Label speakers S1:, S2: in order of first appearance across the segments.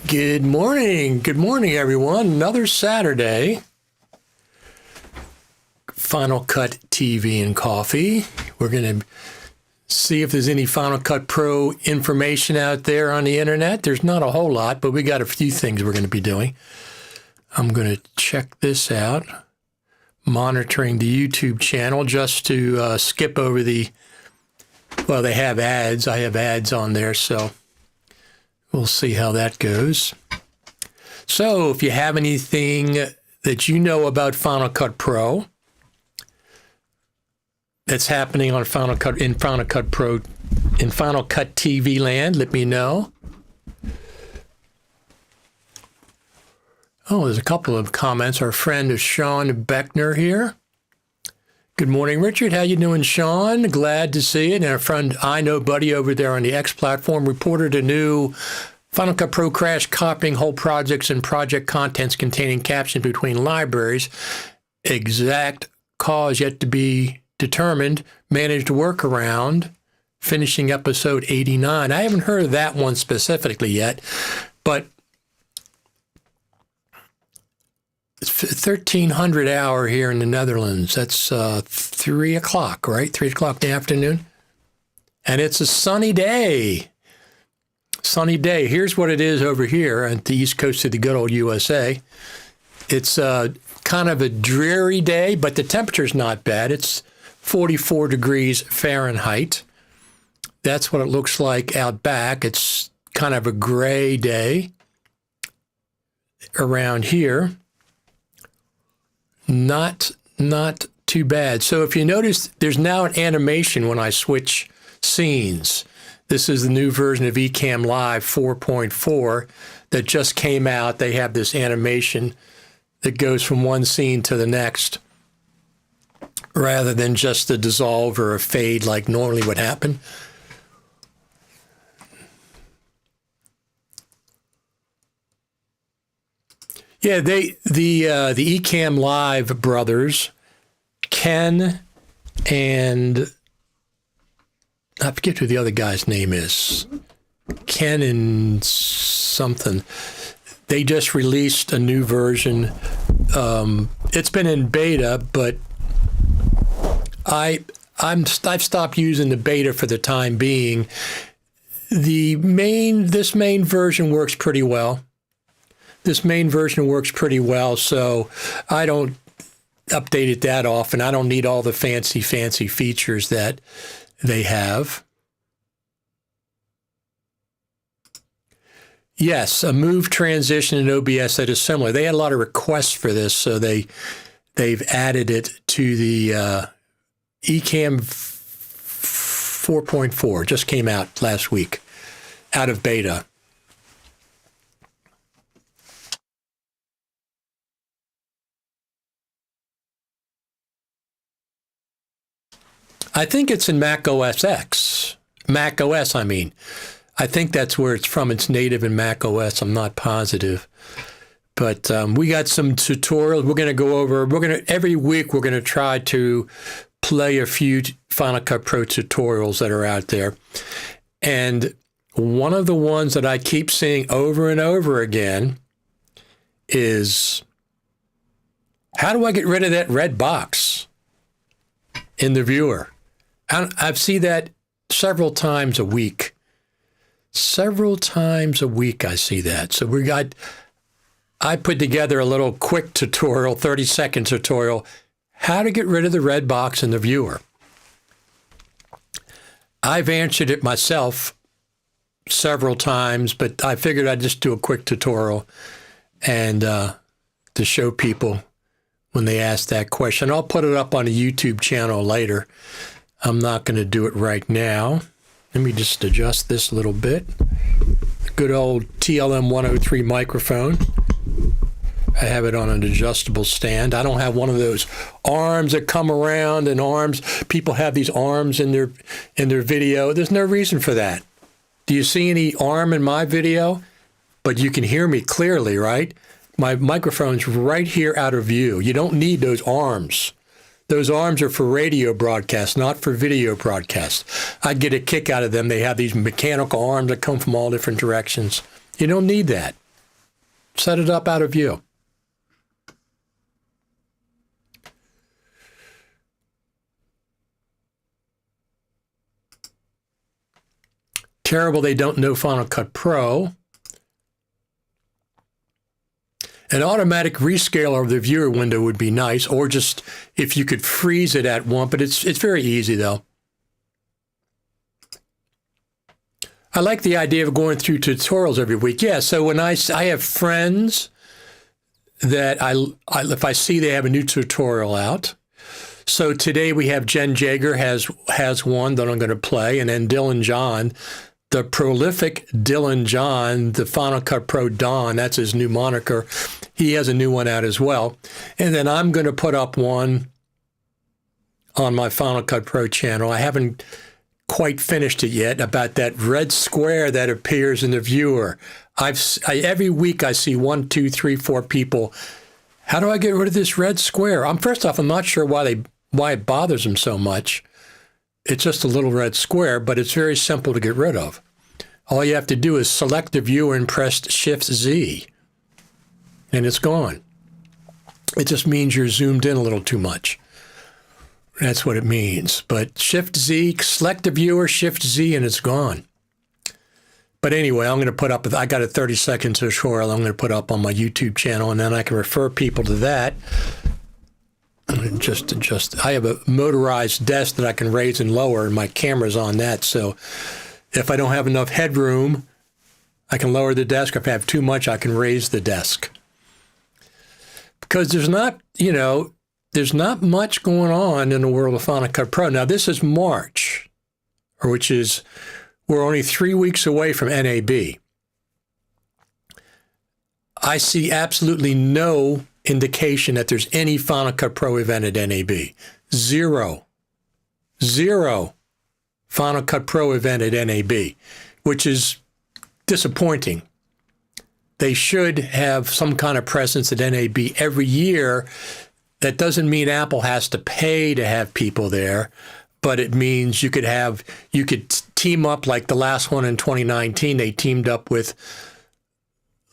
S1: Good morning. Good morning, everyone. Another Saturday. Final Cut TV and coffee. We're going to see if there's any Final Cut Pro information out there on the internet. There's not a whole lot, but we got a few things we're going to be doing. I'm going to check this out. Monitoring the YouTube channel just to skip over the, well, they have ads. I have ads on there, so we'll see how that goes. So if you have anything that you know about Final Cut Pro that's happening on Final Cut Pro, in Final Cut TV land, let me know. Oh, there's a couple of comments. Our friend is Sean Beckner here. Good morning, Richard. How you doing, Sean? Glad to see it. And our friend I Know Buddy over there on the X platform reported a new Final Cut Pro crash copying whole projects and project contents containing captions between libraries. Exact cause yet to be determined. Managed workaround. Finishing episode 89. I haven't heard of that one specifically yet, but it's 1300 hour here in the Netherlands. That's 3 o'clock, right? 3 o'clock in the afternoon. And it's a sunny day. Sunny day. Here's what it is over here at the east coast of the good old USA. It's kind of a dreary day, but the temperature's not bad. It's 44 degrees Fahrenheit. That's what it looks like out back. It's kind of a gray day around here. Not too bad. So if you notice, there's now an animation when I switch scenes. This is the new version of Ecamm Live 4.4 that just came out. They have this animation that goes from one scene to the next rather than just a dissolve or a fade like normally would happen. Yeah, the Ecamm Live brothers, Ken and I forget who the other guy's name is. Ken and something. They just released a new version. It's been in beta, but I've stopped using the beta for the time being. This main version works pretty well. This main version works pretty well, so I don't update it that often. I don't need all the fancy features that they have. Yes, a move transition in OBS that is similar. They had a lot of requests for this, so they've added it to the Ecamm 4.4. Just came out last week, out of beta. I think it's in Mac OS X. Mac OS, I mean. I think that's where it's from. It's native in Mac OS. I'm not positive. But we got some tutorials we're going to go over. Every week we're going to try to play a few Final Cut Pro tutorials that are out there. And one of the ones that I keep seeing over and over again is, how do I get rid of that red box in the viewer? I've seen that several times a week. Several times a week I see that. So I put together a little quick tutorial, 30-second tutorial, how to get rid of the red box in the viewer. I've answered it myself several times, but I figured I'd just do a quick tutorial and to show people when they ask that question. I'll put it up on a YouTube channel later. I'm not going to do it right now. Let me just adjust this a little bit. Good old TLM 103 microphone. I have it on an adjustable stand. I don't have one of those arms that come around and arms. People have these arms in their video. There's no reason for that. Do you see any arm in my video? But you can hear me clearly, right? My microphone's right here out of view. You don't need those arms. Those arms are for radio broadcast, not for video broadcast. I get a kick out of them. They have these mechanical arms that come from all different directions. You don't need that. Set it up out of view. Terrible they don't know Final Cut Pro. An automatic rescaler of the viewer window would be nice, or just if you could freeze it at one, but it's very easy though. I like the idea of going through tutorials every week. Yeah, so when I have friends that if I see they have a new tutorial out. So today we have Jen Jager has one that I'm going to play, and then Dylan John, the prolific Dylan John, the Final Cut Pro Don, that's his new moniker. He has a new one out as well. And then I'm going to put up one on my Final Cut Pro channel. I haven't quite finished it yet, about that red square that appears in the viewer. Every week I see 1, 2, 3, 4 people. How do I get rid of this red square? First off, I'm not sure why it bothers them so much. It's just a little red square, but it's very simple to get rid of. All you have to do is select the viewer and press Shift-Z, and it's gone. It just means you're zoomed in a little too much. That's what it means. But Shift-Z, select the viewer, Shift-Z, and it's gone. But anyway, I'm going to put up, I got a 30-second tutorial I'm going to put up on my YouTube channel, and then I can refer people to that. I have a motorized desk that I can raise and lower, and my camera's on that. So if I don't have enough headroom, I can lower the desk. If I have too much, I can raise the desk. Because there's not much going on in the world of Final Cut Pro. Now, this is March, we're only 3 weeks away from NAB. I see absolutely no indication that there's any Final Cut Pro event at NAB. Zero Final Cut Pro event at NAB, which is disappointing. They should have some kind of presence at NAB every year. That doesn't mean Apple has to pay to have people there, but it means you could team up like the last one in 2019. They teamed up with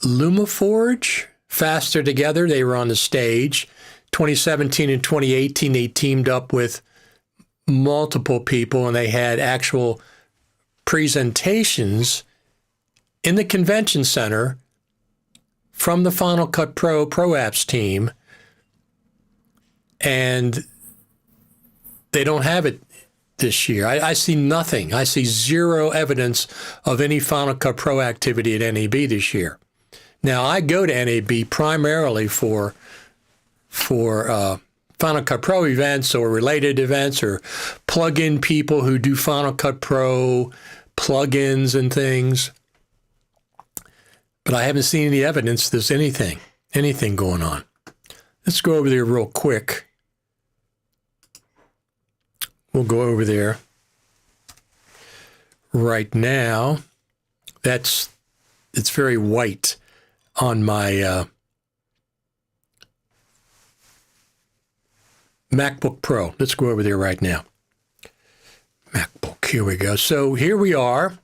S1: LumaForge, Faster Together. They were on the stage. 2017 and 2018, they teamed up with multiple people, and they had actual presentations in the convention center from the Final Cut Pro Apps team, and they don't have it this year. I see nothing. I see zero evidence of any Final Cut Pro activity at NAB this year. Now, I go to NAB primarily for Final Cut Pro events or related events, or plug-in people who do Final Cut Pro plugins and things. But I haven't seen any evidence there's anything going on. Let's go over there real quick. We'll go over there right now. It's very white on my MacBook Pro. Let's go over there right now. MacBook, here we go. So here we are.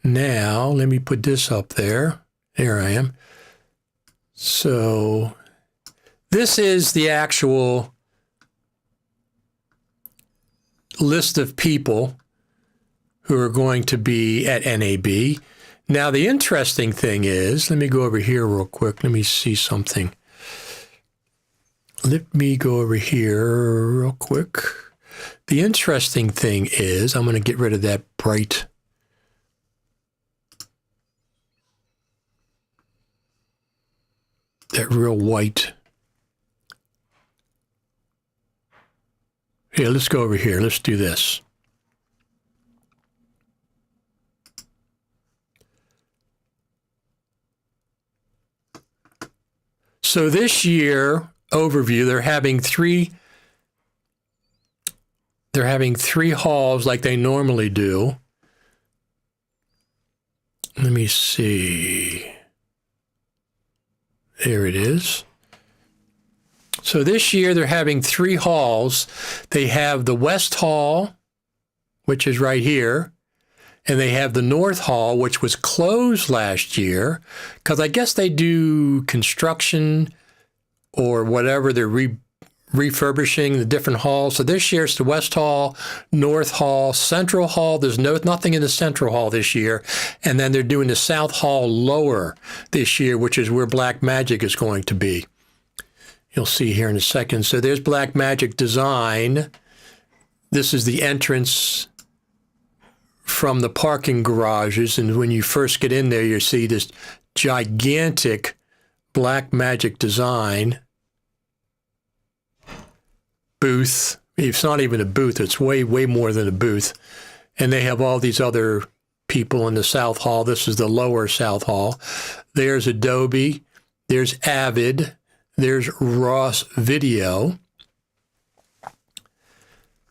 S1: Now, let me put this up there. There I am. So this is the actual list of people who are going to be at NAB. Now, the interesting thing is, let me go over here real quick. Let me see something. Let me go over here real quick. The interesting thing is, I'm going to get rid of that bright. That real white. Here, let's go over here. Let's do this. So this year, overview, they're having three halls like they normally do. Let me see. There it is. So this year they're having 3 halls. They have the West Hall, which is right here. And they have the North Hall, which was closed last year because I guess they do construction or whatever. They're refurbishing the different halls. So this year it's the West Hall, North Hall, Central Hall. There's nothing in the Central Hall this year. And then they're doing the South Hall lower this year, which is where Black Magic is going to be. You'll see here in a second. So there's Black Magic Design. This is the entrance from the parking garages. And when you first get in there, you see this gigantic Black Magic Design booth. It's not even a booth. It's way, way more than a booth. And they have all these other people in the South Hall. This is the lower South Hall. There's Adobe. There's Avid. There's Ross Video.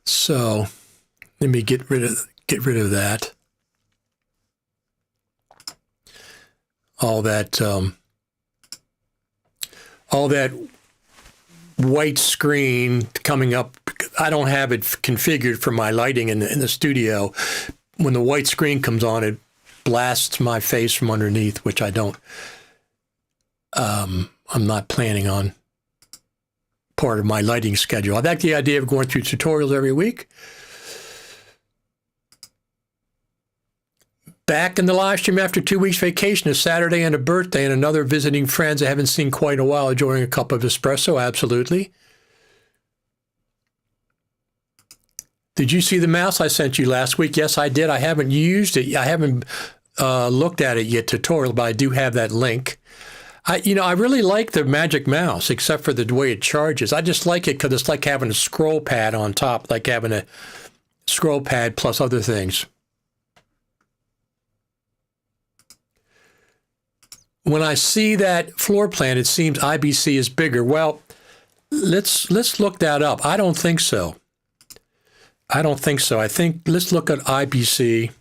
S1: So let me get rid of that. All that white screen coming up. I don't have it configured for my lighting in the studio. When the white screen comes on, it blasts my face from underneath, which I don't. I'm not planning on part of my lighting schedule. I like the idea of going through tutorials every week. Back in the live stream after 2 weeks vacation, a Saturday and a birthday, and another visiting friends I haven't seen quite a while, enjoying a cup of espresso. Absolutely. Did you see the mouse I sent you last week? Yes, I did. I haven't used it. I haven't looked at it yet, tutorial, but I do have that link. I really like the Magic Mouse, except for the way it charges. I just like it because it's like having a scroll pad on top, like having a scroll pad plus other things. When I see that floor plan, it seems IBC is bigger. Well, let's look that up. I don't think so. I think let's look at IBC.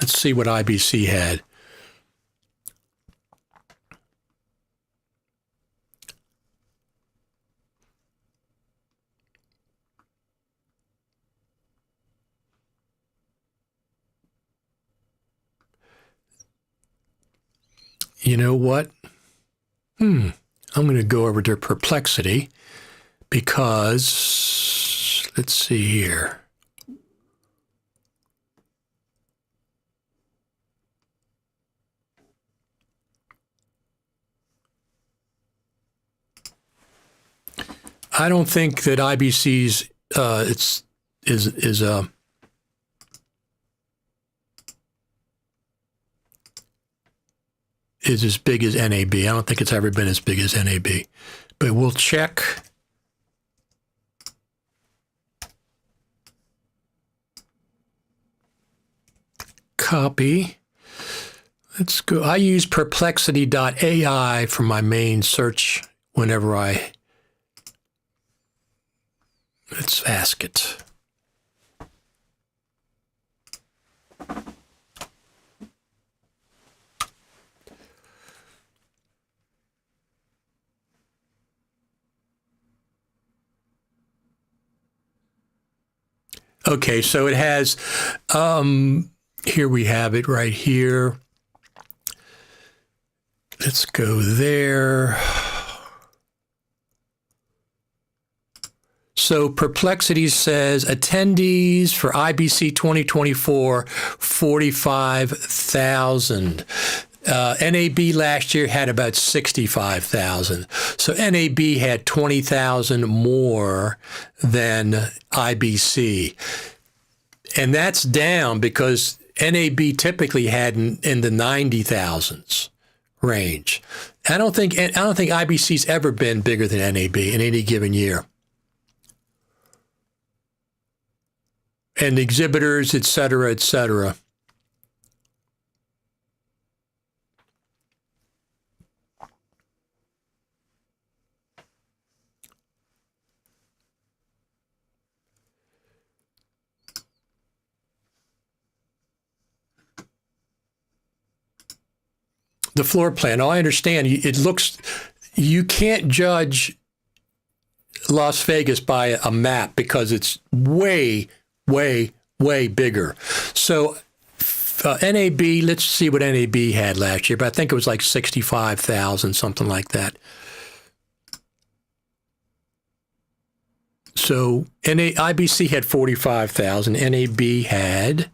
S1: Let's see what IBC had. You know what? I'm going to go over to Perplexity because, let's see here. I don't think that IBC's is as big as NAB. I don't think it's ever been as big as NAB, but we'll check. Copy. Let's go. I use perplexity.ai for my main search whenever let's ask it. Okay, so it has, here we have it right here. Let's go there. So Perplexity says attendees for IBC 2024, 45,000. NAB last year had about 65,000. So NAB had 20,000 more than IBC. And that's down because NAB typically had in the 90,000s range. I don't think IBC's ever been bigger than NAB in any given year. And exhibitors, et cetera, et cetera. The floor plan, I understand. It looks, you can't judge Las Vegas by a map because it's way, way, way bigger. So NAB, let's see what NAB had last year, but I think it was like 65,000, something like that. So IBC had 45,000. NAB had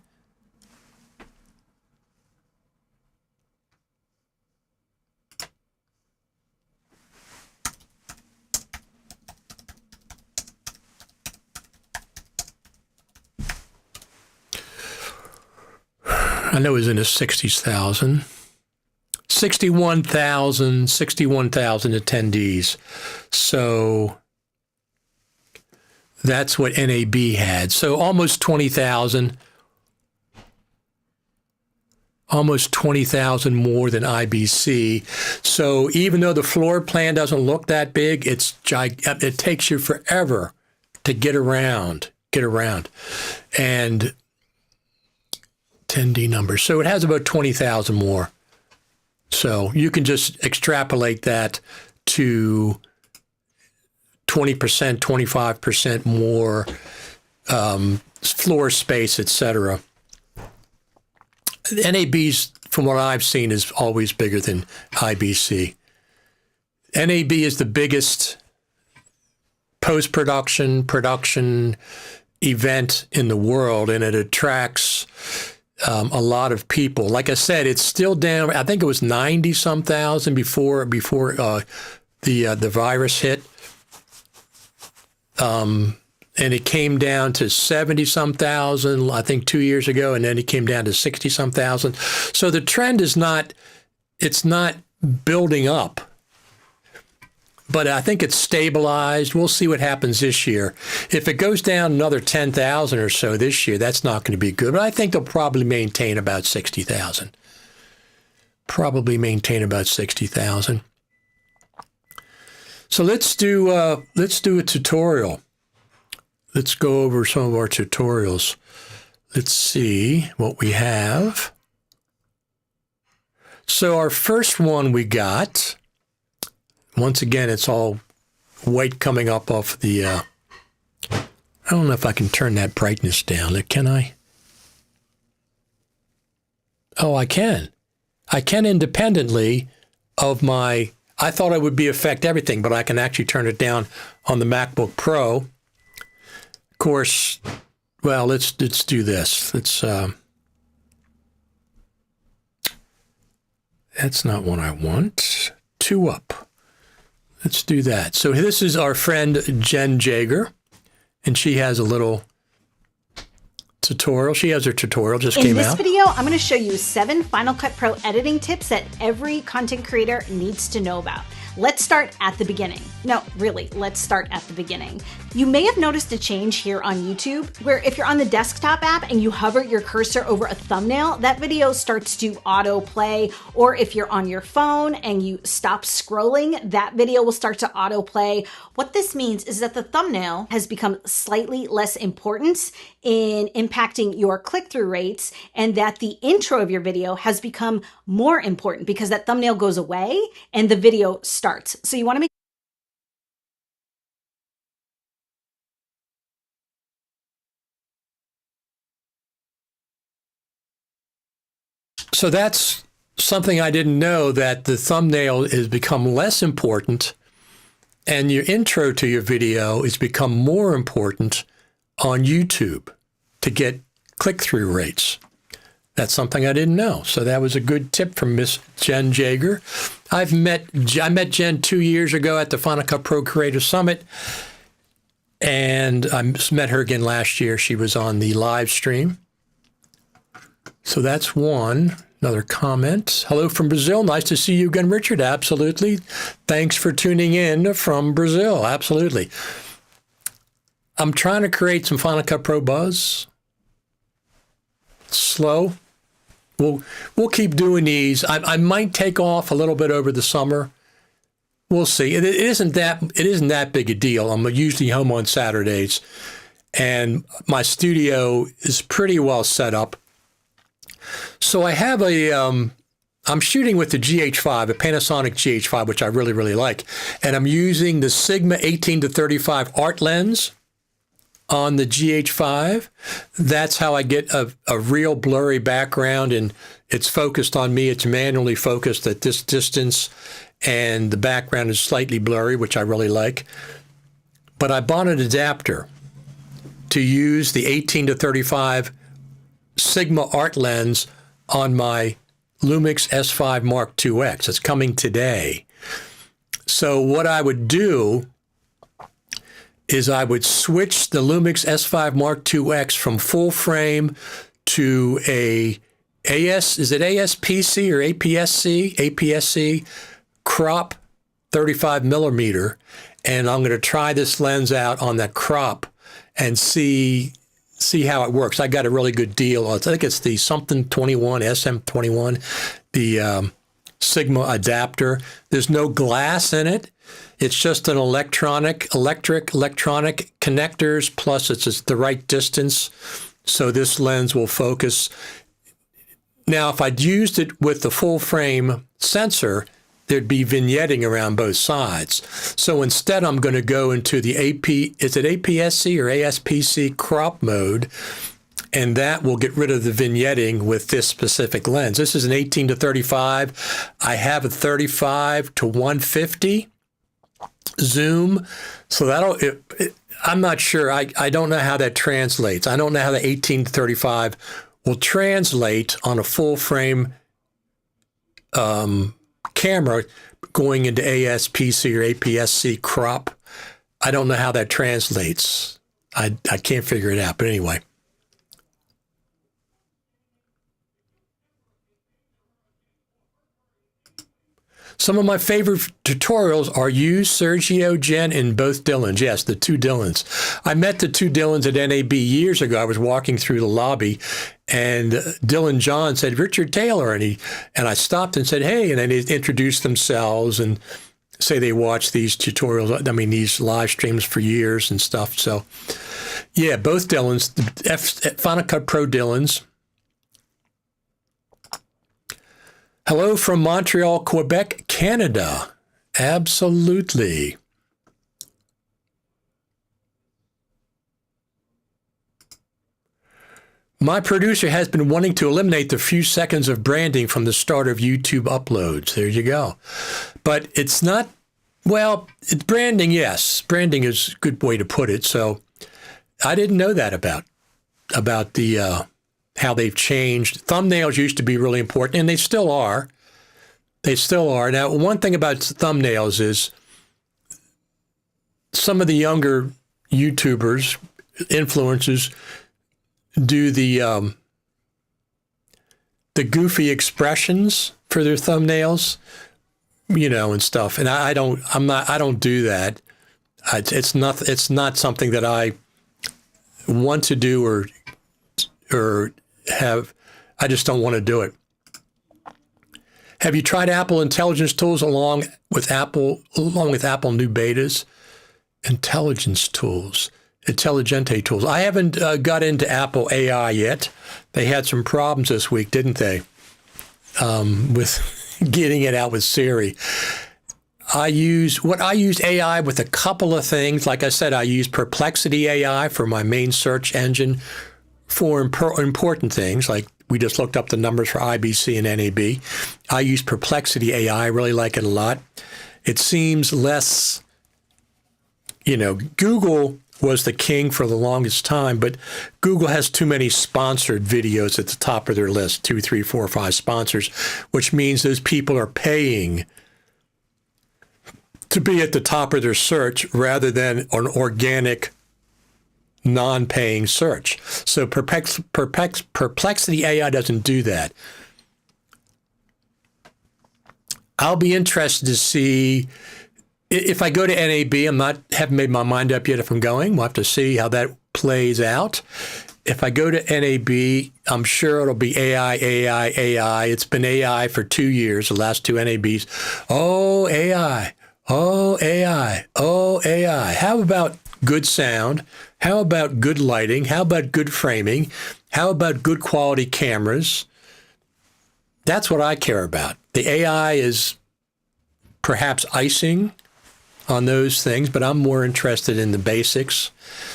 S1: I know it was in the 60,000. 61,000 attendees. So that's what NAB had. So almost 20,000. Almost 20,000 more than IBC. So even though the floor plan doesn't look that big, it takes you forever to get around. And attendee numbers. So it has about 20,000 more. So you can just extrapolate that to 20%, 25% more floor space, etc. NAB's, from what I've seen, is always bigger than IBC. NAB is the biggest post-production, production event in the world, and it attracts a lot of people. Like I said, it's still down. I think it was 90-some thousand before the virus hit. And it came down to 70-some thousand, I think 2 years ago, and then it came down to 60-some thousand. So the trend is not building up, but I think it's stabilized. We'll see what happens this year. If it goes down another 10,000 or so this year, that's not going to be good, but I think they'll probably maintain about 60,000. So let's do a tutorial. Let's go over some of our tutorials. Let's see what we have. So our first one we got, once again, it's all white coming up off the, I don't know if I can turn that brightness down. Can I? Oh, I can. I can independently of my, I thought it would affect everything, but I can actually turn it down on the MacBook Pro. Of course, well, let's do this. That's not what I want. 2 up. Let's do that. So this is our friend Jen Jager, and she has a little tutorial. She has her tutorial, just came out.
S2: In this video, I'm going to show you 7 Final Cut Pro editing tips that every content creator needs to know about. Let's start at the beginning. No, really, let's start at the beginning. You may have noticed a change here on YouTube, where if you're on the desktop app and you hover your cursor over a thumbnail, that video starts to autoplay, or if you're on your phone and you stop scrolling, that video will start to autoplay. What this means is that the thumbnail has become slightly less important in impacting your click-through rates, and that the intro of your video has become more important because that thumbnail goes away and the video starts. So you want to make
S1: So that's something I didn't know, that the thumbnail has become less important and your intro to your video has become more important on YouTube to get click-through rates. That's something I didn't know. So that was a good tip from Miss Jen Jager. I met Jen 2 years ago at the Final Cut Pro Creator Summit, and I met her again last year. She was on the live stream. So that's one. Another comment. Hello from Brazil. Nice to see you again, Richard. Absolutely. Thanks for tuning in from Brazil. Absolutely. I'm trying to create some Final Cut Pro buzz. Slow. We'll keep doing these. I might take off a little bit over the summer. We'll see. It isn't that big a deal. I'm usually home on Saturdays, and my studio is pretty well set up. So I have a I'm shooting with the GH5, a Panasonic GH5, which I really, really like. And I'm using the Sigma 18-35 art lens on the GH5. That's how I get a real blurry background, and it's focused on me. It's manually focused at this distance, and the background is slightly blurry, which I really like. But I bought an adapter to use the 18-35 Sigma art lens on my Lumix S5 Mark IIX. It's coming today. So what I would do is I would switch the Lumix S5 Mark IIX from full frame to is it ASPC or APS-C? APS-C crop 35 millimeter. And I'm going to try this lens out on that crop and see how it works. I got a really good deal. I think it's the something 21, SM21, the Sigma adapter. There's no glass in it. It's just an electronic connectors, plus it's the right distance. So this lens will focus. Now, if I'd used it with the full frame sensor, there'd be vignetting around both sides. So instead, I'm going to go into the is it APS-C or ASPC crop mode, and that will get rid of the vignetting with this specific lens. This is an 18-35. I have a 35-150 zoom. So I'm not sure. I don't know how that translates. I don't know how the 18-35 will translate on a full frame camera going into ASPC or APS-C crop. I don't know how that translates. I can't figure it out, but anyway. Some of my favorite tutorials are you, Sergio, Jen, and both Dylans. Yes, the two Dylans. I met the two Dylans at NAB years ago. I was walking through the lobby, and Dylan John said, Richard Taylor, and I stopped and said, hey, and then they introduced themselves and say they watch these tutorials, these live streams for years and stuff. So, yeah, both Dylans, Final Cut Pro Dylans. Hello from Montreal, Quebec, Canada. Absolutely. My producer has been wanting to eliminate the few seconds of branding from the start of YouTube uploads. There you go. But it's not, well, it's branding, yes. Branding is a good way to put it. So I didn't know that about the how they've changed. Thumbnails used to be really important, and they still are. They still are. Now, one thing about thumbnails is some of the younger YouTubers, influencers, do the goofy expressions for their thumbnails, and stuff. And I don't do that. It's not something that I want to do or have. I just don't want to do it. Have you tried Apple Intelligence tools along with Apple new betas? Intelligence tools, Intelligente tools. I haven't got into Apple AI yet. They had some problems this week, didn't they? With getting it out with Siri. I use AI with a couple of things. Like I said, I use Perplexity AI for my main search engine for important things, like we just looked up the numbers for IBC and NAB. I use Perplexity AI. I really like it a lot. It seems less, Google was the king for the longest time, but Google has too many sponsored videos at the top of their list, 2, 3, 4, 5 sponsors, which means those people are paying to be at the top of their search rather than an organic non-paying search. So Perplexity AI doesn't do that. I'll be interested to see if I go to NAB. Haven't made my mind up yet if I'm going. We'll have to see how that plays out. If I go to NAB, I'm sure it'll be AI. It's been AI for 2 years, the last 2 NABs. Oh, AI. Oh, AI. Oh, AI. How about good sound? How about good lighting? How about good framing? How about good quality cameras? That's what I care about. The AI is perhaps icing on those things, but I'm more interested in the basics,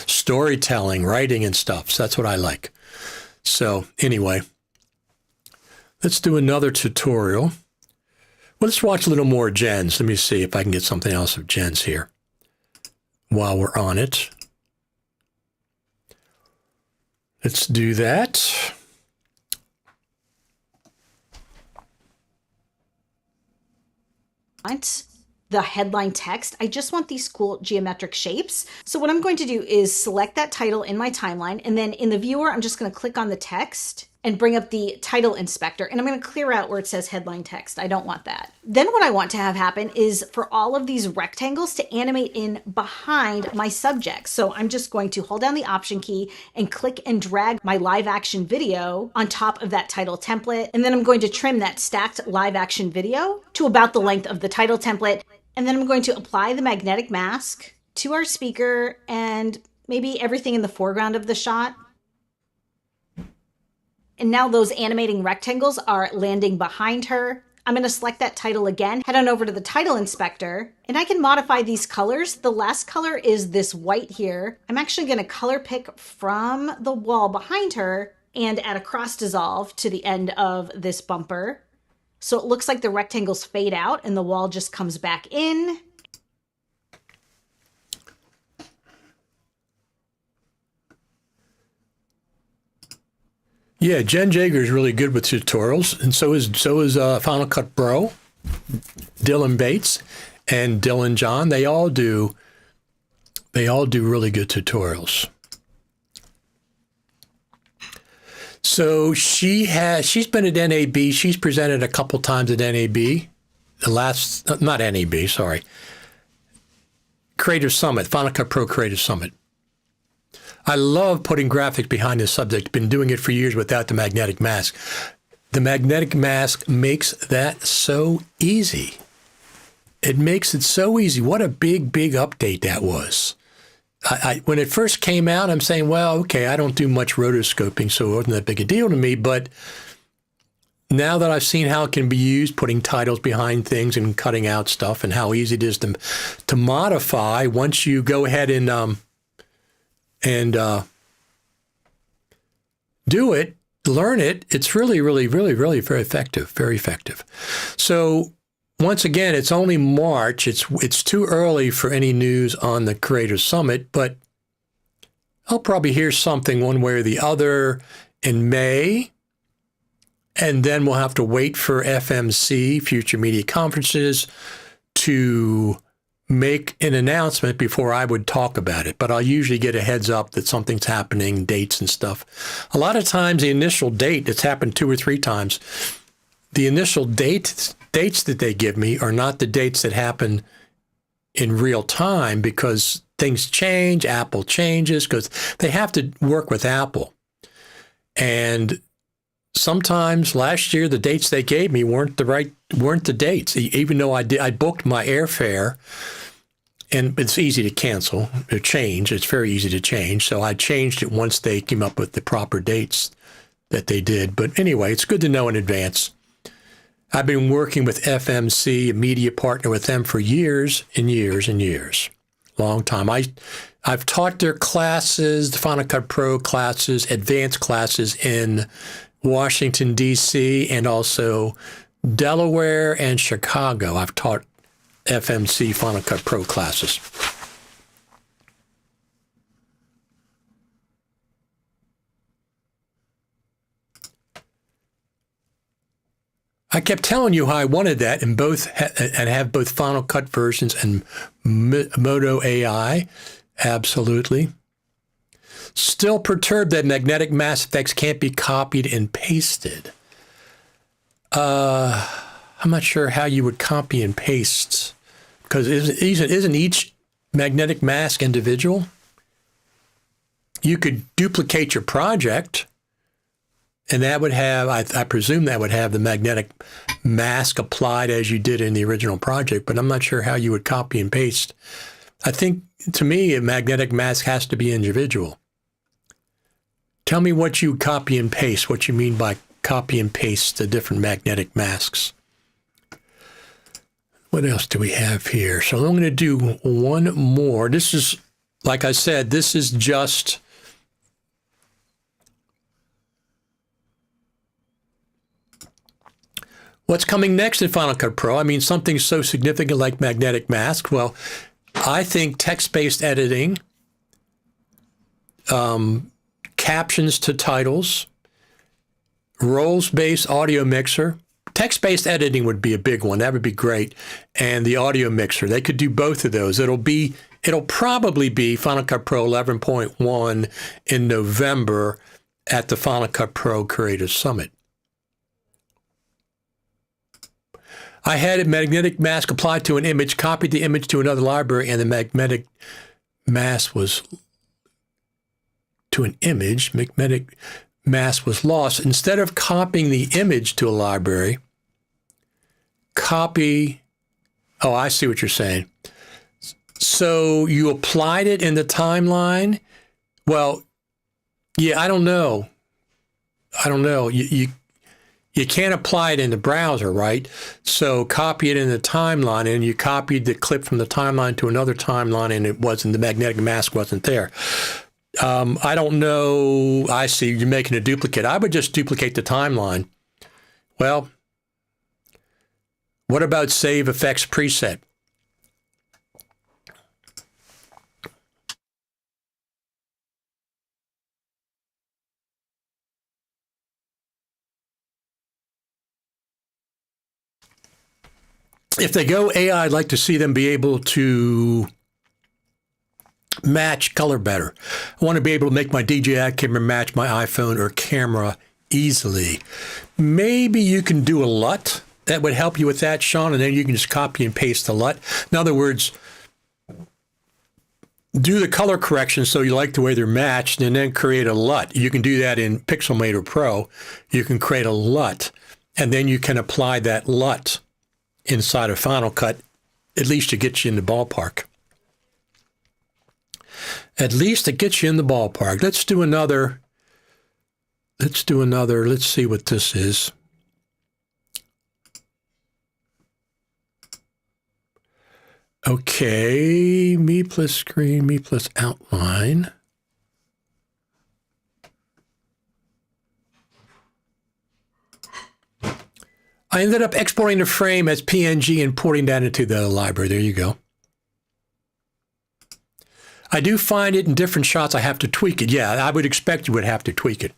S1: storytelling, writing and stuff. So that's what I like. So anyway, let's do another tutorial. Well, let's watch a little more Jen's. Let me see if I can get something else of Jen's here while we're on it. Let's do that.
S2: The headline text. I just want these cool geometric shapes. So what I'm going to do is select that title in my timeline, and then in the viewer, I'm just going to click on the text and bring up the title inspector, and I'm going to clear out where it says headline text. I don't want that. Then what I want to have happen is for all of these rectangles to animate in behind my subject. So I'm just going to hold down the Option key and click and drag my live action video on top of that title template. And then I'm going to trim that stacked live action video to about the length of the title template. And then I'm going to apply the magnetic mask to our speaker and maybe everything in the foreground of the shot. And now those animating rectangles are landing behind her. I'm going to select that title again, head on over to the title inspector, and I can modify these colors. The last color is this white here. I'm actually going to color pick from the wall behind her and add a cross dissolve to the end of this bumper. So it looks like the rectangles fade out and the wall just comes back in.
S1: Yeah, Jen Jager is really good with tutorials, and so is Final Cut Pro, Dylan Bates, and Dylan John. They all do really good tutorials. So she's been at NAB. She's presented a couple times at NAB. Not NAB, sorry. Creative Summit, Final Cut Pro Creative Summit. I love putting graphics behind this subject. Been doing it for years without the magnetic mask. The magnetic mask makes that so easy. It makes it so easy. What a big update that was. When it first came out, I'm saying, well, okay, I don't do much rotoscoping, so it wasn't that big a deal to me. But now that I've seen how it can be used, putting titles behind things and cutting out stuff, and how easy it is to modify once you go ahead and do it, learn it, it's really very effective, very effective. So once again, it's only March. It's too early for any news on the Creator Summit, but I'll probably hear something one way or the other in May, and then we'll have to wait for FMC, Future Media Conferences, to make an announcement before I would talk about it. But I'll usually get a heads up that something's happening, dates and stuff. A lot of times the initial date, it's happened 2 or 3 times, the initial dates that they give me are not the dates that happen in real time, because things change, Apple changes, because they have to work with Apple. And sometimes last year, the dates they gave me weren't the dates, even though I booked my airfare, and it's easy to cancel or change. It's very easy to change. So I changed it once they came up with the proper dates that they did. But anyway, it's good to know in advance. I've been working with FMC, a media partner with them, for years and years and years. Long time. I've taught their classes, the Final Cut Pro classes, advanced classes in Washington, D.C., and also Delaware and Chicago. I've taught FMC Final Cut Pro classes. I kept telling you how I wanted that and have both Final Cut versions and Moto AI. Absolutely. Still perturbed that magnetic mask effects can't be copied and pasted. I'm not sure how you would copy and paste, because isn't each magnetic mask individual? You could duplicate your project, and that would have, I presume that would have the magnetic mask applied as you did in the original project, but I'm not sure how you would copy and paste. I think, to me, a magnetic mask has to be individual. Tell me what you copy and paste, what you mean by copy and paste the different magnetic masks. What else do we have here? So I'm going to do one more. This is, like I said, this is just what's coming next in Final Cut Pro. I mean, something so significant like magnetic mask. Well, I think text-based editing, captions to titles, roles-based audio mixer. Text-based editing would be a big one. That would be great. And the audio mixer, they could do both of those. It'll probably be Final Cut Pro 11.1 in November at the Final Cut Pro Creator Summit. I had a magnetic mask applied to an image, copied the image to another library, and the magnetic mask was to an image. Magnetic mask was lost. Instead of copying the image to a library, oh, I see what you're saying. So you applied it in the timeline? Well, yeah, I don't know. You can't apply it in the browser, right? So copy it in the timeline, and you copied the clip from the timeline to another timeline, and the magnetic mask wasn't there. I don't know. I see you're making a duplicate. I would just duplicate the timeline. Well, what about save effects preset? If they go AI, I'd like to see them be able to match color better. I want to be able to make my DJI camera match my iPhone or camera easily. Maybe you can do a LUT. That would help you with that, Sean, and then you can just copy and paste the LUT. In other words, do the color correction so you like the way they're matched, and then create a LUT. You can do that in Pixelmator Pro. You can create a LUT, and then you can apply that LUT inside of Final Cut, at least to get you in the ballpark. At least it gets you in the ballpark. Let's do another. Let's see what this is. Okay, me plus screen, me plus outline. I ended up exporting the frame as PNG and porting that into the library. There you go. I do find it in different shots I have to tweak it. Yeah, I would expect you would have to tweak it.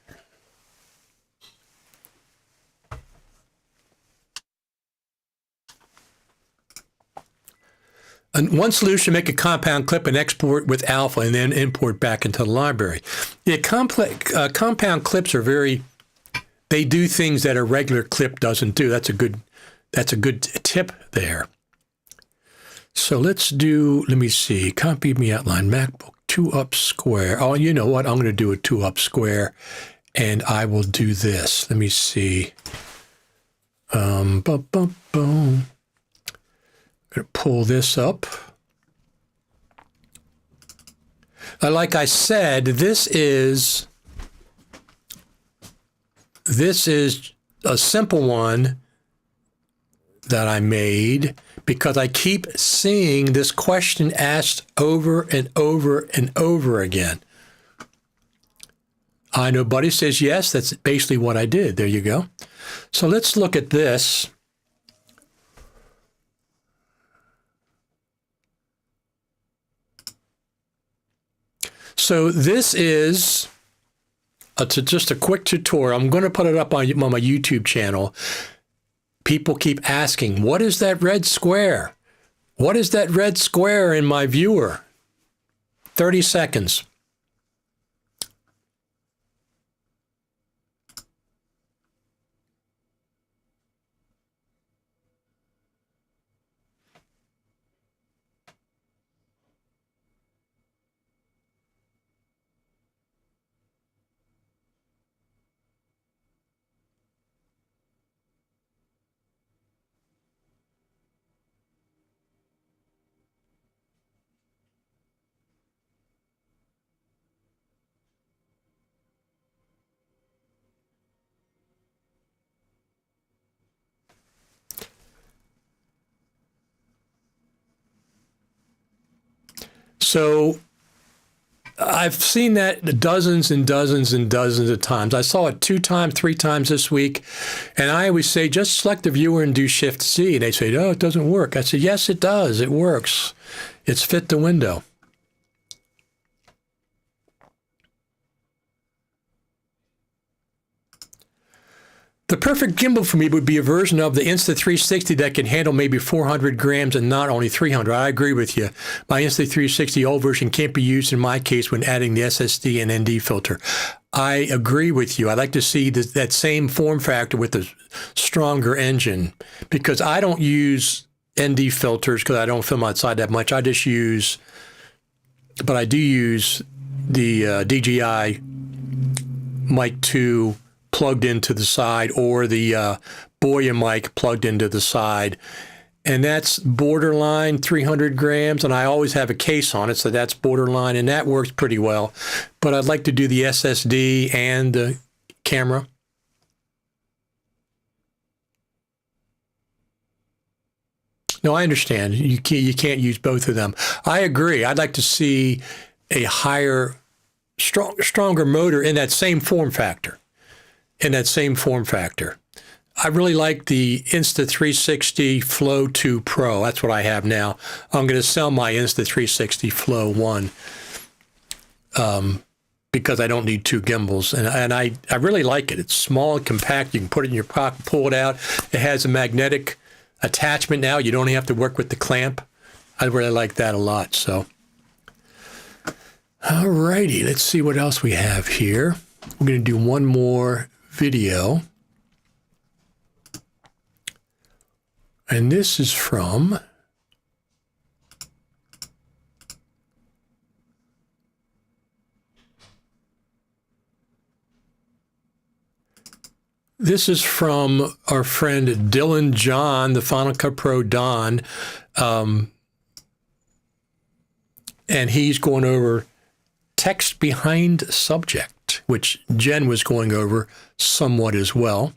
S1: And one solution, make a compound clip and export with alpha and then import back into the library. Yeah, compound clips are they do things that a regular clip doesn't do. That's a good tip there. So let me see, copy me outline, MacBook 2-up square. Oh, you know what? I'm going to do a 2-up square, and I will do this. Let me see. I'm going to pull this up. Like I said, this is a simple one that I made because I keep seeing this question asked over and over and over again. I know Buddy says yes, that's basically what I did. There you go. So let's look at this. So this is just a quick tutorial. I'm going to put it up on my YouTube channel. People keep asking, what is that red square? What is that red square in my viewer? 30 seconds. So I've seen that dozens and dozens and dozens of times. I saw it 2 times, 3 times this week. And I always say, just select the viewer and do Shift C. And they say, no, it doesn't work. I said, yes, it does. It works. It's fit the window. The perfect gimbal for me would be a version of the Insta360 that can handle maybe 400 grams and not only 300. I agree with you. My Insta360 old version can't be used in my case when adding the SSD and ND filter. I agree with you. I like to see that same form factor with a stronger engine, because I don't use ND filters because I don't film outside that much. I just use, but I do use the DJI Mic 2 plugged into the side, or the Boya mic plugged into the side. And that's borderline 300 grams. And I always have a case on it, so that's borderline, and that works pretty well. But I'd like to do the SSD and the camera. No, I understand. You can't use both of them. I agree. I'd like to see a higher, stronger motor in that same form factor. I really like the Insta360 Flow 2 Pro. That's what I have now. I'm going to sell my Insta360 Flow 1 because I don't need 2 gimbals. And I really like it. It's small and compact. You can put it in your pocket, pull it out. It has a magnetic attachment now. You don't have to work with the clamp. I really like that a lot. So, all righty. Let's see what else we have here. We're going to do one more video. And this is from our friend Dylan John, the Final Cut Pro Don, and he's going over text behind subject, which Jen was going over somewhat as well.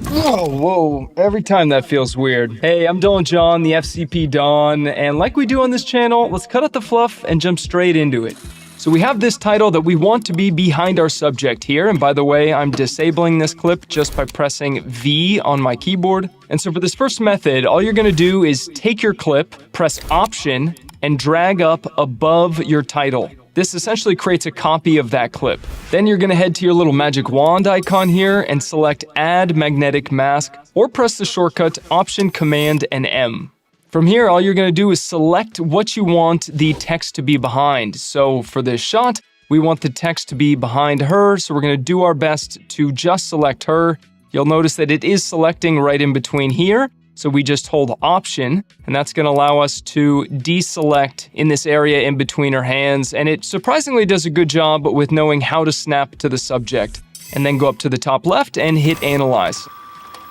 S3: Oh, whoa. Every time that feels weird. Hey, I'm Dylan John, the FCP Don, and like we do on this channel, let's cut out the fluff and jump straight into it. So we have this title that we want to be behind our subject here, and by the way, I'm disabling this clip just by pressing V on my keyboard. And so for this first method, all you're going to do is take your clip, press Option, and drag up above your title. This essentially creates a copy of that clip. Then you're going to head to your little magic wand icon here and select Add Magnetic Mask, or press the shortcut Option, Command, and M. From here, all you're going to do is select what you want the text to be behind. So for this shot, we want the text to be behind her, so we're going to do our best to just select her. You'll notice that it is selecting right in between here. So we just hold Option, and that's going to allow us to deselect in this area in between her hands. And it surprisingly does a good job with knowing how to snap to the subject. And then go up to the top left and hit Analyze.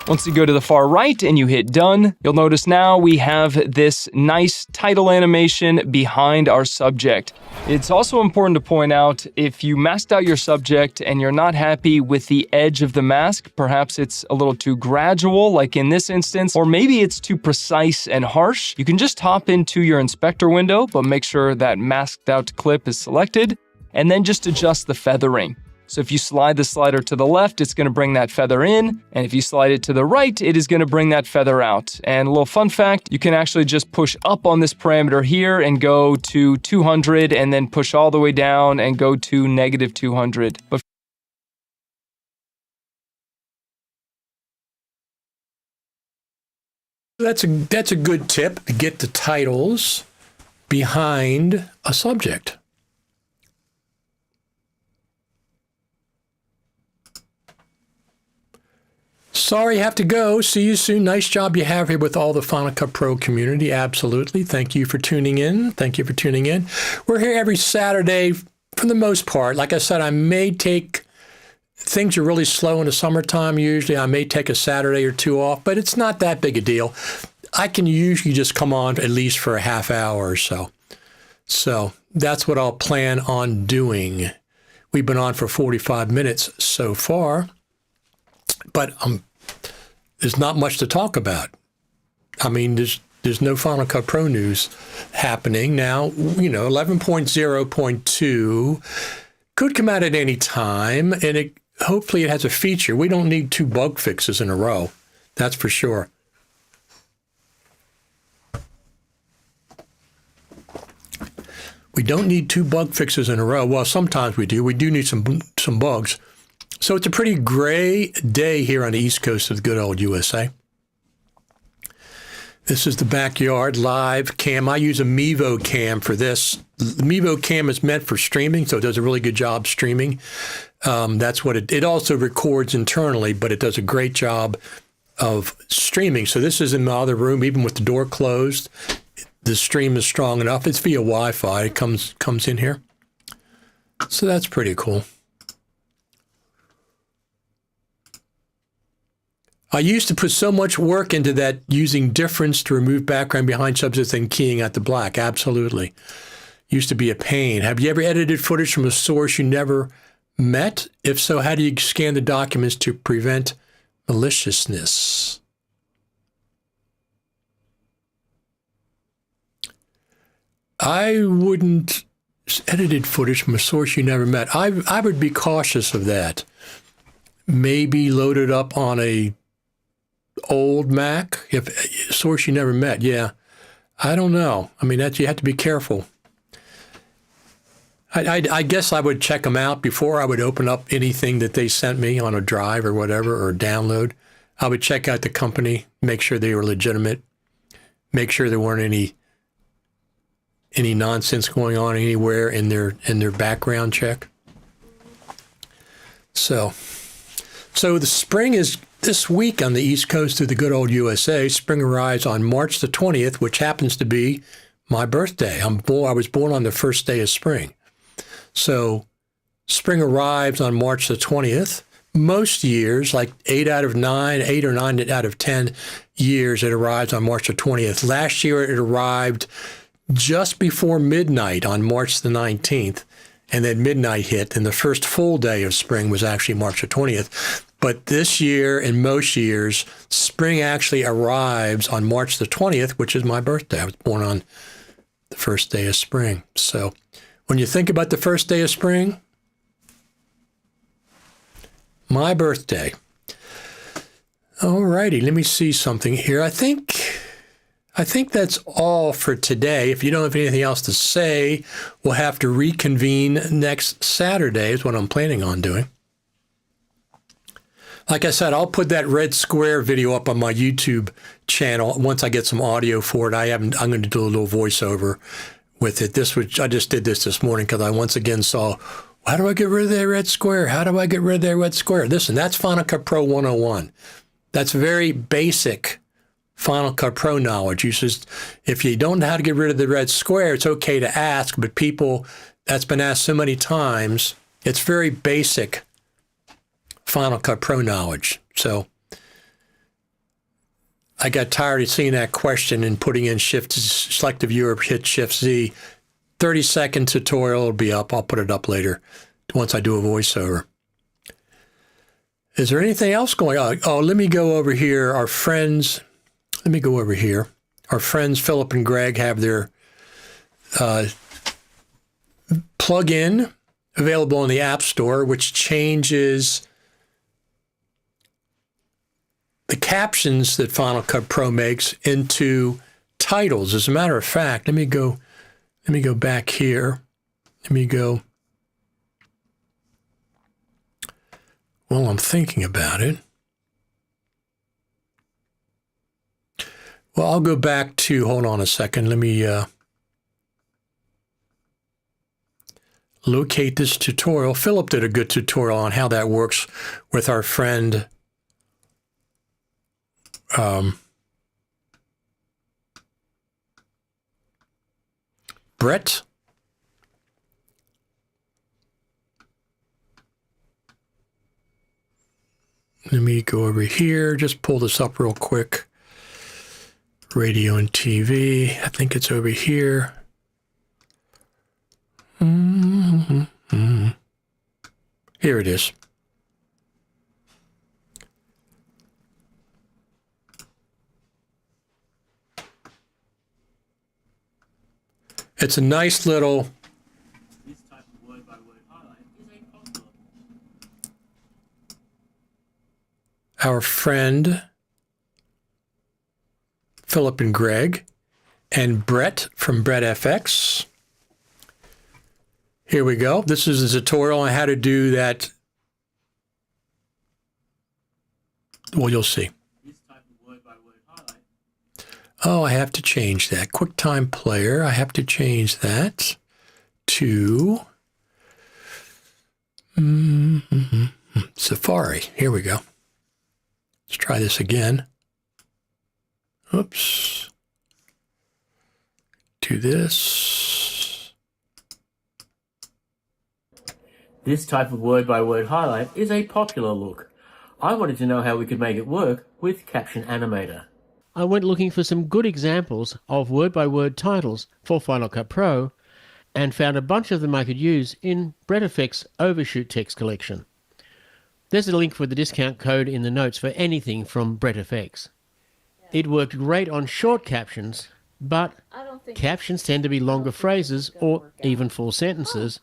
S3: Once you go to the far right and you hit Done, you'll notice now we have this nice title animation behind our subject. It's also important to point out, if you masked out your subject and you're not happy with the edge of the mask, perhaps it's a little too gradual, like in this instance, or maybe it's too precise and harsh, you can just hop into your inspector window, but make sure that masked out clip is selected, and then just adjust the feathering. So if you slide the slider to the left, it's going to bring that feather in, and if you slide it to the right, it is going to bring that feather out. And a little fun fact, you can actually just push up on this parameter here and go to 200, and then push all the way down and go to negative 200. But
S1: that's a good tip to get the titles behind a subject. Sorry you have to go. See you soon. Nice job you have here with all the Final Cut Pro community. Absolutely. Thank you for tuning in. We're here every Saturday for the most part. Like I said, I may take, things are really slow in the summertime usually. I may take a Saturday or 2 off, but it's not that big a deal. I can usually just come on at least for a half hour or so. So that's what I'll plan on doing. We've been on for 45 minutes so far. But there's not much to talk about. I mean, there's no Final Cut Pro news happening now. 11.0.2 could come out at any time, and hopefully it has a feature. We don't need 2 bug fixes in a row. That's for sure. We don't need 2 bug fixes in a row. Well, sometimes we do. We do need some bugs. So it's a pretty gray day here on the East Coast of the good old USA. This is the backyard live cam. I use a Mevo cam for this. The Mevo cam is meant for streaming, so it does a really good job streaming. That's what it also records internally, but it does a great job of streaming. So this is in the other room, even with the door closed. The stream is strong enough. It's via Wi-Fi. It comes in here. So that's pretty cool. I used to put so much work into that, using difference to remove background behind subjects and keying out the black. Absolutely. Used to be a pain. Have you ever edited footage from a source you never met? If so, how do you scan the documents to prevent maliciousness? I wouldn't edited footage from a source you never met. I would be cautious of that. Maybe load it up on a old Mac, if a source you never met. Yeah, I don't know. I mean, you have to be careful. I guess I would check them out before I would open up anything that they sent me on a drive or whatever, or download. I would check out the company, make sure they were legitimate, make sure there weren't any nonsense going on anywhere in their background check. So the spring is this week on the East Coast of the good old USA. Spring arrives on March the 20th, which happens to be my birthday. I was born on the first day of spring. So spring arrives on March the 20th. Most years, like 8 or 9 out of 10 years, it arrives on March the 20th. Last year, it arrived just before midnight on March the 19th, and then midnight hit, and the first full day of spring was actually March the 20th. But this year and most years, spring actually arrives on March the 20th, which is my birthday. I was born on the first day of spring. So when you think about the first day of spring, my birthday. All righty, let me see something here. I think that's all for today. If you don't have anything else to say, we'll have to reconvene next Saturday is what I'm planning on doing. Like I said, I'll put that red square video up on my YouTube channel once I get some audio for it. I'm going to do a little voiceover with it. I just did this morning because I once again saw, how do I get rid of that red square? How do I get rid of that red square? Listen, that's Final Cut Pro 101. That's very basic Final Cut Pro knowledge. If you don't know how to get rid of the red square, it's okay to ask, but that's been asked so many times, it's very basic Final Cut Pro knowledge. So I got tired of seeing that question and putting in select the viewer, hit Shift Z. 30-second tutorial will be up. I'll put it up later once I do a voiceover. Is there anything else going on? Oh, let me go over here. Our friends Philip and Greg have their plug-in available in the App Store, which changes the captions that Final Cut Pro makes into titles. As a matter of fact, let me go back here. Well, I'm thinking about it. Well, I'll go back to, hold on a second. Let me locate this tutorial. Philip did a good tutorial on how that works with our friend Brett. Let me go over here, just pull this up real quick. Radio and TV, I think it's over here. Here it is. It's a nice little
S4: This type of word-by-word highlight is a popular.
S1: our friend Philip and Greg and Brett from Brett FX. Here we go. This is a tutorial on how to do that. Well, you'll see.
S4: This type of word-by-word highlight.
S1: Oh, I have to change that. QuickTime Player, I have to change that to Safari. Here we go. Let's try this again. Oops. Do this.
S4: This type of word-by-word highlight is a popular look. I wanted to know how we could make it work with Caption Animator.
S5: I went looking for some good examples of word-by-word titles for Final Cut Pro and found a bunch of them I could use in BrettFX Overshoot Text Collection. There's a link for the discount code in the notes for anything from BrettFX. It worked great on short captions, but captions tend to be longer phrases or even full sentences,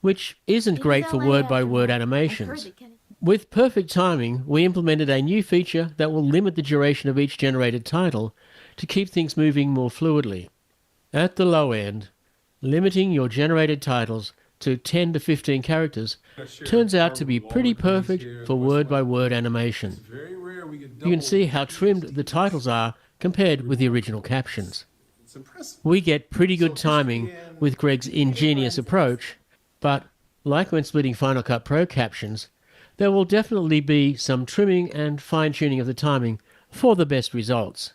S5: which isn't great for word-by-word animations. With perfect timing, we implemented a new feature that will limit the duration of each generated title to keep things moving more fluidly. At the low end, limiting your generated titles to 10 to 15 characters turns out to be pretty perfect for word-by-word animation. You can see how trimmed the titles are compared with the original captions. We get pretty good timing with Greg's ingenious approach, but like when splitting Final Cut Pro captions, there will definitely be some trimming and fine-tuning of the timing for the best results.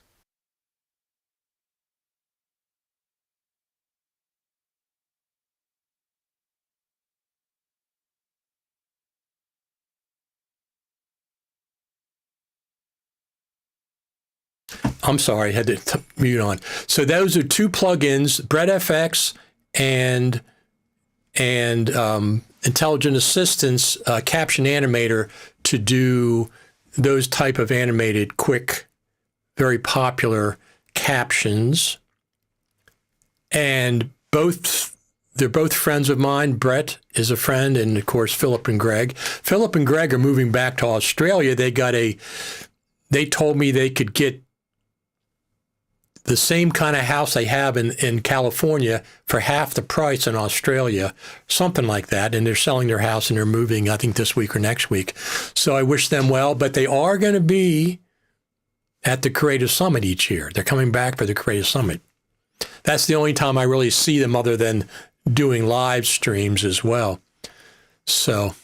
S1: I'm sorry, I had to mute on. So those are two plugins, BrettFX and Intelligent Assistance Caption Animator, to do those type of animated, quick, very popular captions. And they're both friends of mine. Brett is a friend, and of course Philip and Greg. Philip and Greg are moving back to Australia. They told me they could get the same kind of house they have in California for half the price in Australia, something like that. And they're selling their house and they're moving, I think, this week or next week. So I wish them well, but they are going to be at the Creative Summit each year. They're coming back for the Creative Summit. That's the only time I really see them other than doing live streams as well. So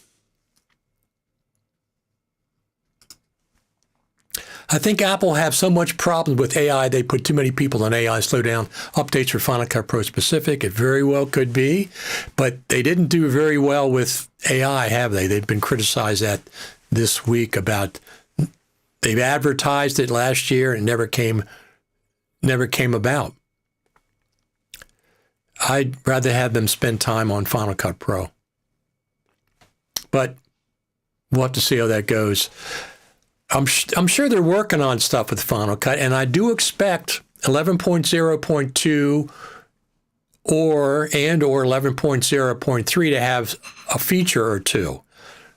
S1: I think Apple have so much problems with AI, they put too many people on AI, slow down updates for Final Cut Pro specific. It very well could be, but they didn't do very well with AI, have they? They've been criticized that this week about, they've advertised it last year and never came about. I'd rather have them spend time on Final Cut Pro. But we'll have to see how that goes. I'm sure they're working on stuff with Final Cut, and I do expect 11.0.2 or 11.0.3 to have a feature or two.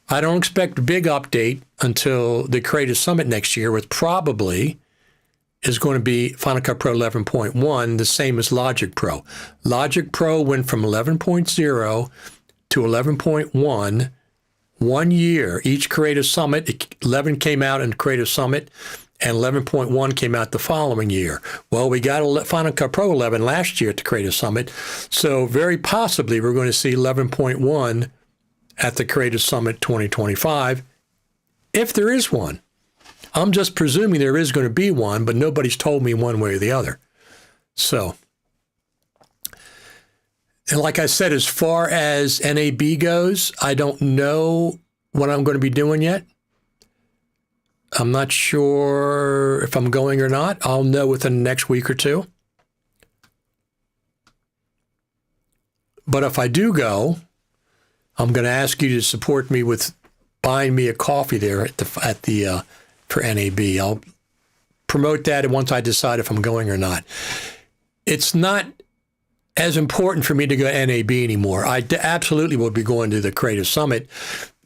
S1: I don't expect a big update until the Creative Summit next year, which probably is going to be Final Cut Pro 11.1, the same as Logic Pro. Logic Pro went from 11.0 to 11.1 1 year. Each Creative Summit, 11 came out in Creative Summit, and 11.1 came out the following year. Well, we got Final Cut Pro 11 last year at the Creative Summit, so very possibly we're going to see 11.1 at the Creative Summit 2025, if there is one. I'm just presuming there is going to be one, but nobody's told me one way or the other. So, and like I said, as far as NAB goes, I don't know what I'm going to be doing yet. I'm not sure if I'm going or not. I'll know within the next week or two. But if I do go, I'm going to ask you to support me with buying me a coffee there for NAB. I'll promote that once I decide if I'm going or not. It's not as important for me to go to NAB anymore. I absolutely will be going to the Creative Summit,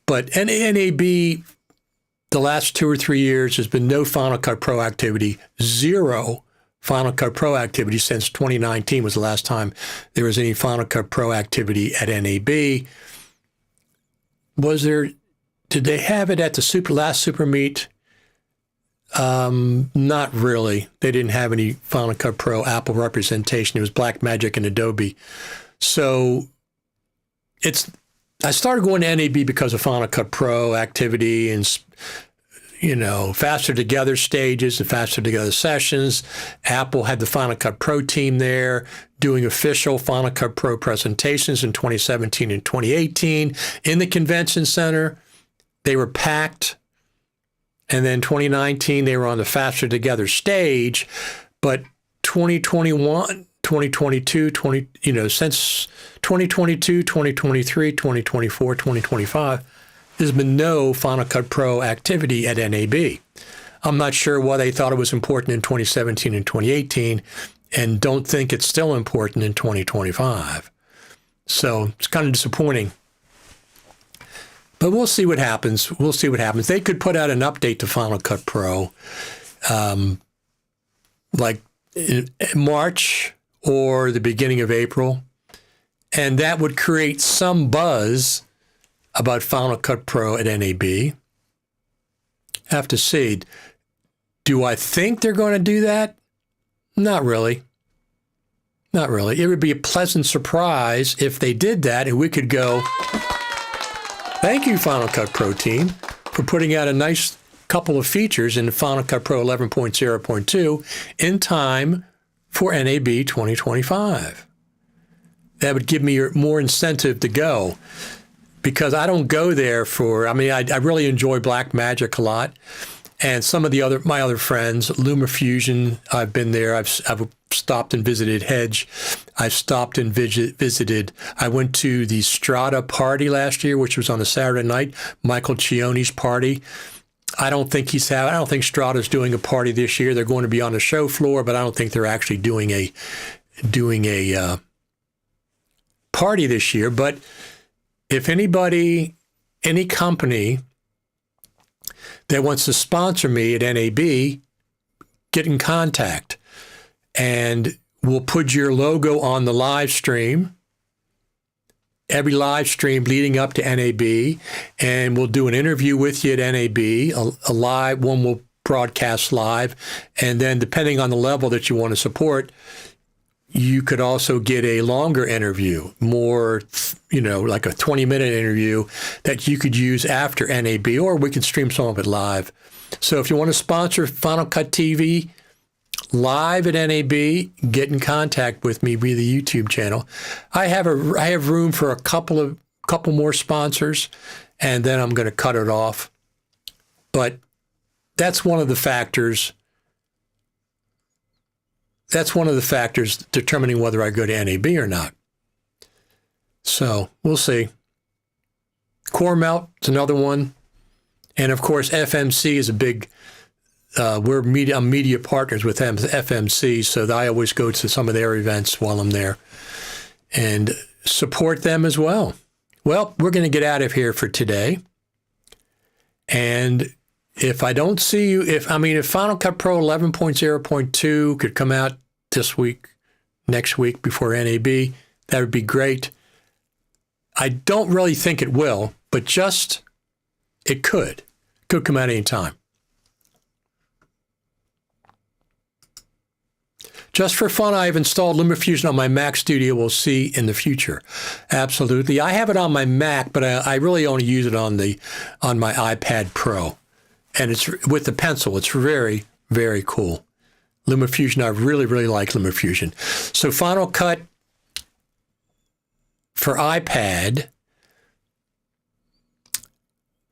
S1: but NAB, the last 2 or 3 years, has been no Final Cut Pro activity, zero Final Cut Pro activity since 2019 was the last time there was any Final Cut Pro activity at NAB. Did they have it at the last Super Meet? Not really. They didn't have any Final Cut Pro Apple representation. It was Blackmagic and Adobe. So I started going to NAB because of Final Cut Pro activity and, faster together stages and faster together sessions. Apple had the Final Cut Pro team there doing official Final Cut Pro presentations in 2017 and 2018 in the convention center. They were packed. And then 2019, they were on the Faster Together stage. But 2021, 2022, since 2022, 2023, 2024, 2025, there's been no Final Cut Pro activity at NAB. I'm not sure why they thought it was important in 2017 and 2018 and don't think it's still important in 2025. So it's kind of disappointing. But we'll see what happens. They could put out an update to Final Cut Pro like in March or the beginning of April. And that would create some buzz about Final Cut Pro at NAB. Have to see. Do I think they're going to do that? Not really. Not really. It would be a pleasant surprise if they did that and we could go, thank you, Final Cut Pro team, for putting out a nice couple of features in Final Cut Pro 11.0.2 in time for NAB 2025. That would give me more incentive to go because I don't go there I really enjoy Blackmagic a lot. And some of my other friends, LumaFusion, I've been there. I've stopped and visited Hedge. I've stopped and visited. I went to the Strata party last year, which was on a Saturday night, Michael Cioni's party. I don't think Strata's doing a party this year. They're going to be on the show floor, but I don't think they're actually doing a party this year. But if any company that wants to sponsor me at NAB, get in contact. And we'll put your logo on the live stream, every live stream leading up to NAB, and we'll do an interview with you at NAB, a live one we'll broadcast live. And then depending on the level that you want to support, you could also get a longer interview, more, like a 20-minute interview that you could use after NAB, or we can stream some of it live. So if you want to sponsor Final Cut TV live at NAB, get in contact with me via the YouTube channel. I have room for a couple more sponsors, and then I'm going to cut it off. But that's one of the factors. That's one of the factors determining whether I go to NAB or not. So we'll see. Core Melt is another one. And of course, FMC is a big, I'm media partners with FMC, so I always go to some of their events while I'm there and support them as well. Well, we're going to get out of here for today. And if I don't see you, if Final Cut Pro 11.0.2 could come out this week, next week before NAB, that would be great. I don't really think it will, but it could come out anytime. Just for fun, I've installed LumaFusion on my Mac Studio. We'll see in the future. Absolutely. I have it on my Mac, but I really only use it on my iPad Pro. And it's with the pencil. It's very, very cool. LumaFusion, I really, really like LumaFusion. So Final Cut for iPad,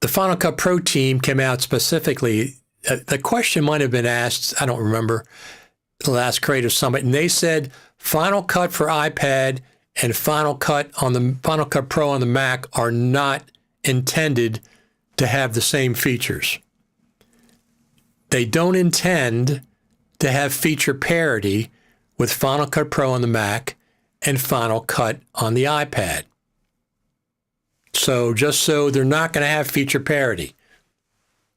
S1: the Final Cut Pro team came out specifically. The question might have been asked, I don't remember, the last Creative Summit, and they said Final Cut for iPad and Final Cut Pro on the Mac are not intended to have the same features. They don't intend to have feature parity with Final Cut Pro on the Mac and Final Cut on the iPad. So just so they're not going to have feature parity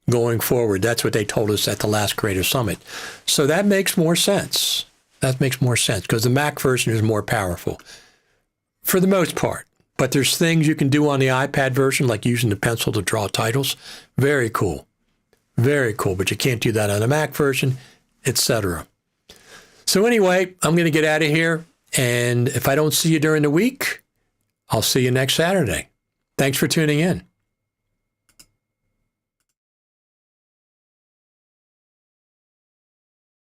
S1: going forward. That's what they told us at the last Creator Summit. So that makes more sense. That makes more sense because the Mac version is more powerful for the most part. But there's things you can do on the iPad version, like using the pencil to draw titles. Very cool. Very cool. But you can't do that on the Mac version, etc. So anyway, I'm going to get out of here. And if I don't see you during the week, I'll see you next Saturday. Thanks for tuning in.